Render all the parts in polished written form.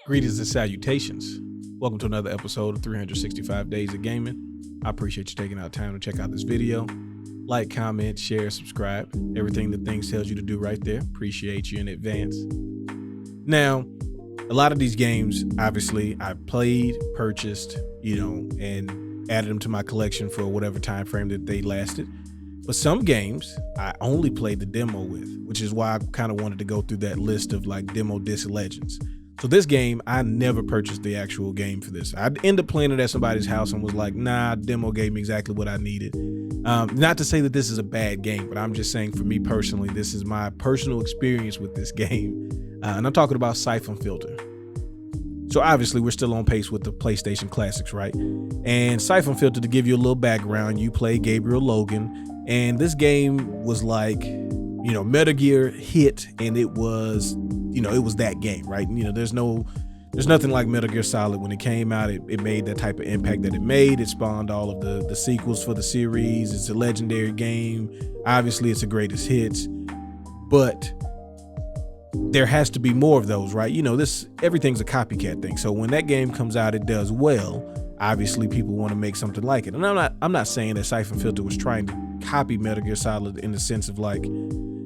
Greetings and salutations. Welcome to another episode of 365 Days of Gaming. I appreciate you taking out time to check out this video. Like, comment, share, subscribe. Everything the things tells you to do right there. Appreciate you in advance. Now, a lot of these games, obviously, I played, purchased, and added them to my collection for whatever time frame that they lasted. But some games I only played the demo with, which is why I kind of wanted to go through that list of like demo disc legends. So this game, I never purchased the actual game for this. I'd end up playing it at somebody's house and was like, nah, demo gave me exactly what I needed. Not to say that this is a bad game, but I'm just saying for me personally, this is my personal experience with this game. And I'm talking about Syphon Filter. So obviously we're still on pace with the PlayStation classics, right? And Syphon Filter, to give you a little background, you play Gabriel Logan, and this game was like, Metal Gear hit, and it was that game, right? There's nothing like Metal Gear Solid. When it came out, it made that type of impact that it made. It spawned all of the sequels for the series. It's a legendary game. Obviously, it's a greatest hits, but there has to be more of those, right? Everything's a copycat thing. So when that game comes out, it does well. Obviously, people want to make something like it. And I'm not saying that Syphon Filter was trying to copy Metal Gear Solid in the sense of like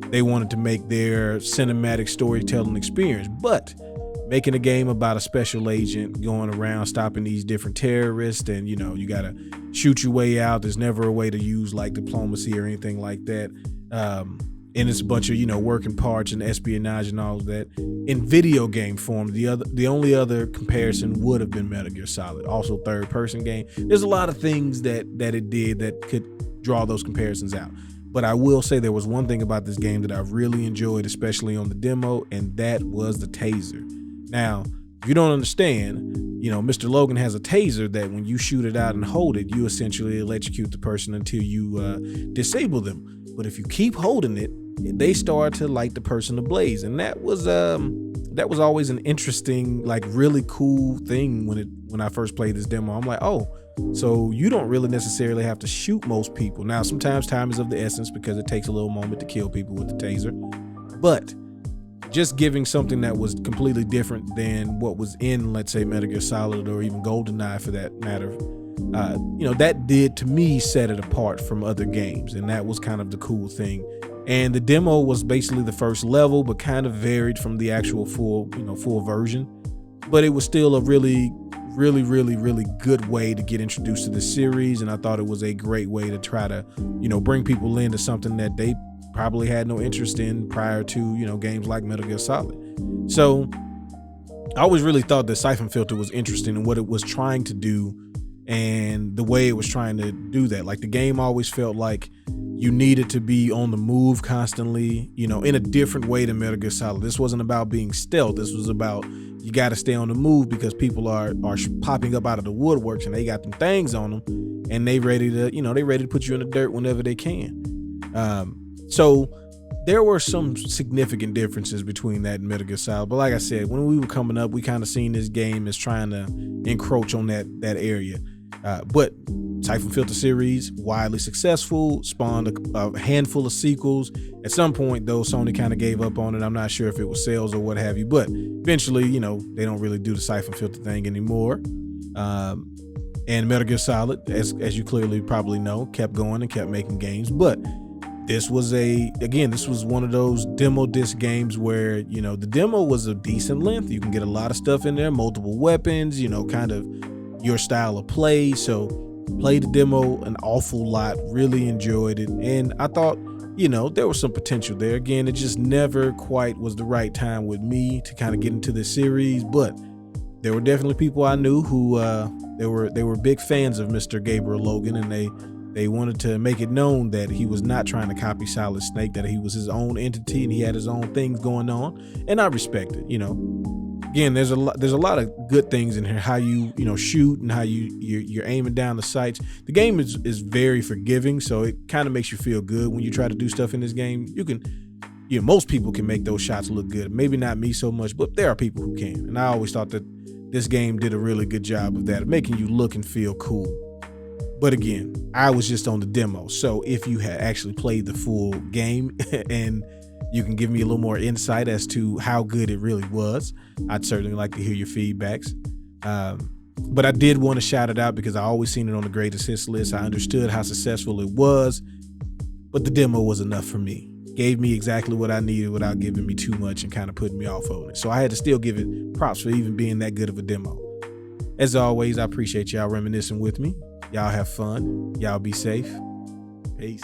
they wanted to make their cinematic storytelling experience, but making a game about a special agent going around stopping these different terrorists, and you gotta shoot your way out. There's never a way to use like diplomacy or anything like that. And it's a bunch of working parts and espionage and all of that in video game form. The only other comparison would have been Metal Gear Solid, also third person game. There's a lot of things that it did that could draw those comparisons out. But I will say there was one thing about this game that I really enjoyed, especially on the demo, and that was the taser. Now, if you don't understand, Mr. Logan has a taser that when you shoot it out and hold it, you essentially electrocute the person until you disable them. But if you keep holding it, they start to light the person ablaze. And that was always an interesting, like really cool thing when I first played this demo. I'm like, oh, so you don't really necessarily have to shoot most people. Now, sometimes time is of the essence because it takes a little moment to kill people with the taser. But just giving something that was completely different than what was in, let's say, Metal Gear Solid or even GoldenEye for that matter, that did to me set it apart from other games. And that was kind of the cool thing. And the demo was basically the first level, but kind of varied from the actual full version. But it was still a really good way to get introduced to the series. And I thought it was a great way to try to, bring people into something that they probably had no interest in prior to, games like Metal Gear Solid. So I always really thought that Syphon Filter was interesting in what it was trying to do and the way it was trying to do that. Like the game always felt like you needed to be on the move constantly, in a different way than Metal Gear Solid. This wasn't about being stealth. This was about you got to stay on the move because people are popping up out of the woodworks and they got them things on them and they ready to put you in the dirt whenever they can. So there were some significant differences between that and Metal Gear Solid. But like I said, when we were coming up, we kind of seen this game as trying to encroach on that area. But Syphon Filter series, widely successful, spawned a handful of sequels. At some point, though, Sony kind of gave up on it. I'm not sure if it was sales or what have you, but eventually, they don't really do the Syphon Filter thing anymore. And Metal Gear Solid, as you clearly probably know, kept going and kept making games. But this was one of those demo disc games where, the demo was a decent length. You can get a lot of stuff in there, multiple weapons, kind of your style of play. So played the demo an awful lot, really enjoyed it. And I thought, there was some potential there. Again, it just never quite was the right time with me to kind of get into this series. But there were definitely people I knew who they were big fans of Mr. Gabriel Logan, and they wanted to make it known that he was not trying to copy Solid Snake, that he was his own entity and he had his own things going on. And I respect it, Again, there's a lot of good things in here. How you shoot and how you're aiming down the sights. The game is very forgiving, so it kind of makes you feel good when you try to do stuff in this game. Most people can make those shots look good. Maybe not me so much, but there are people who can. And I always thought that this game did a really good job of that, of making you look and feel cool. But again, I was just on the demo. So if you had actually played the full game and you can give me a little more insight as to how good it really was. I'd certainly like to hear your feedbacks. But I did want to shout it out because I always seen it on the greatest hits list. I understood how successful it was, but the demo was enough for me. Gave me exactly what I needed without giving me too much and kind of putting me off on it. So I had to still give it props for even being that good of a demo. As always, I appreciate y'all reminiscing with me. Y'all have fun. Y'all be safe. Peace.